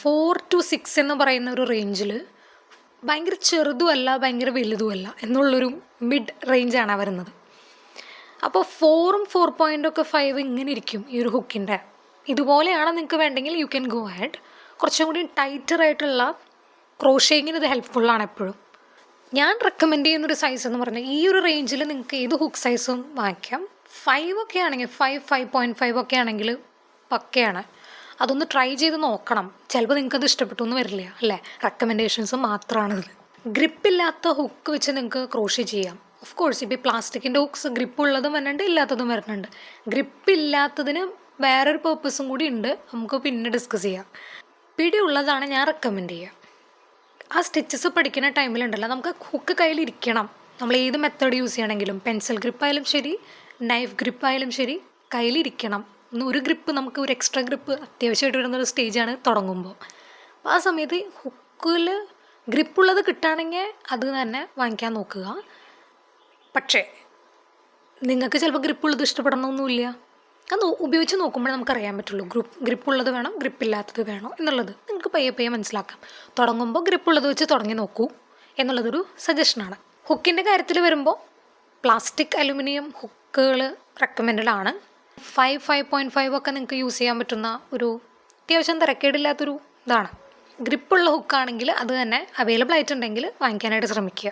4 to 6 എന്ന് പറയുന്ന ഒരു റേഞ്ചിൽ ഭയങ്കര ചെറുതുമല്ല ഭയങ്കര വലുതുമല്ല എന്നുള്ളൊരു മിഡ് റേഞ്ചാണ് വരുന്നത്. അപ്പോൾ 4ഉം 4.5 ഇങ്ങനെ ഇരിക്കും ഈ ഒരു ഹുക്കിൻ്റെ. ഇതുപോലെയാണ് നിങ്ങൾക്ക് വേണ്ടെങ്കിൽ യു ക്യാൻ ഗോ അഹെഡ്. കുറച്ചും കൂടി ടൈറ്ററായിട്ടുള്ള ക്രോഷേയിങ്ങിന് ഇത് ഹെൽപ്ഫുള്ളാണ് എപ്പോഴും. ഞാൻ റെക്കമെൻഡ് ചെയ്യുന്നൊരു സൈസ് എന്ന് പറഞ്ഞാൽ ഈ ഒരു റേഞ്ചിൽ നിങ്ങൾക്ക് ഏത് ഹുക്ക് സൈസും വാങ്ങിക്കാം. 5 ഒക്കെ ആണെങ്കിൽ 5.5 ഒക്കെ ആണെങ്കിൽ പക്കയാണ്. അതൊന്ന് ട്രൈ ചെയ്ത് നോക്കണം. ചിലപ്പോൾ നിങ്ങൾക്കത് ഇഷ്ടപ്പെട്ടു എന്ന് വരില്ല അല്ലേ. റെക്കമെൻഡേഷൻസ് മാത്രമാണിത്. ഗ്രിപ്പില്ലാത്ത ഹുക്ക് വെച്ച് നിങ്ങൾക്ക് ക്രോഷേ ചെയ്യാം. ഓഫ് കോഴ്സ് ഇപ്പോൾ ഈ പ്ലാസ്റ്റിക്കിൻ്റെ ഹുക്സ് ഗ്രിപ്പുള്ളതും വരുന്നുണ്ട് ഇല്ലാത്തതും വരുന്നുണ്ട്. ഗ്രിപ്പില്ലാത്തതിന് വേറൊരു പേർപ്പസും കൂടി ഉണ്ട്, നമുക്ക് പിന്നെ ഡിസ്കസ് ചെയ്യാം. പിടിയുള്ളതാണ് ഞാൻ റെക്കമെൻഡ് ചെയ്യുക. ആ സ്റ്റിച്ചസ് പഠിക്കുന്ന ടൈമിലുണ്ടല്ലോ നമുക്ക് ഹുക്ക് കയ്യിലിരിക്കണം. നമ്മൾ ഏത് മെത്തേഡ് യൂസ് ചെയ്യണമെങ്കിലും പെൻസിൽ ഗ്രിപ്പായാലും ശരി നൈഫ് ഗ്രിപ്പായാലും ശരി കയ്യിലിരിക്കണം. ഒരു ഗ്രിപ്പ് നമുക്ക് ഒരു എക്സ്ട്രാ ഗ്രിപ്പ് അത്യാവശ്യമായിട്ട് വരുന്നൊരു സ്റ്റേജാണ് തുടങ്ങുമ്പോൾ. അപ്പോൾ ആ സമയത്ത് ഹുക്കിൽ ഗ്രിപ്പുള്ളത് കിട്ടുകയാണെങ്കിൽ അത് തന്നെ വാങ്ങിക്കാൻ നോക്കുക. പക്ഷേ നിങ്ങൾക്ക് ചിലപ്പോൾ ഗ്രിപ്പുള്ളത് ഇഷ്ടപ്പെടണമെന്നൊന്നുമില്ല. അത് ഉപയോഗിച്ച് നോക്കുമ്പോഴേ നമുക്കറിയാൻ പറ്റുള്ളൂ ഗ്രിപ്പുള്ളത് വേണോ ഗ്രിപ്പില്ലാത്തത് വേണോ എന്നുള്ളത്. നിങ്ങൾക്ക് പയ്യെ മനസ്സിലാക്കാം. തുടങ്ങുമ്പോൾ ഗ്രിപ്പുള്ളത് വെച്ച് തുടങ്ങി നോക്കൂ എന്നുള്ളതൊരു സജഷനാണ്. ഹുക്കിൻ്റെ കാര്യത്തിൽ വരുമ്പോൾ പ്ലാസ്റ്റിക് അലുമിനിയം ഹുക്കുകൾ റെക്കമെൻഡഡ് ആണ്. 5.5 ഒക്കെ നിങ്ങൾക്ക് യൂസ് ചെയ്യാൻ പറ്റുന്ന ഒരു അത്യാവശ്യം തിരക്കേടില്ലാത്തൊരു ഇതാണ്. ഗ്രിപ്പുള്ള ഹുക്കാണെങ്കിൽ അത് തന്നെ അവൈലബിൾ ആയിട്ടുണ്ടെങ്കിൽ വാങ്ങിക്കാനായിട്ട് ശ്രമിക്കുക.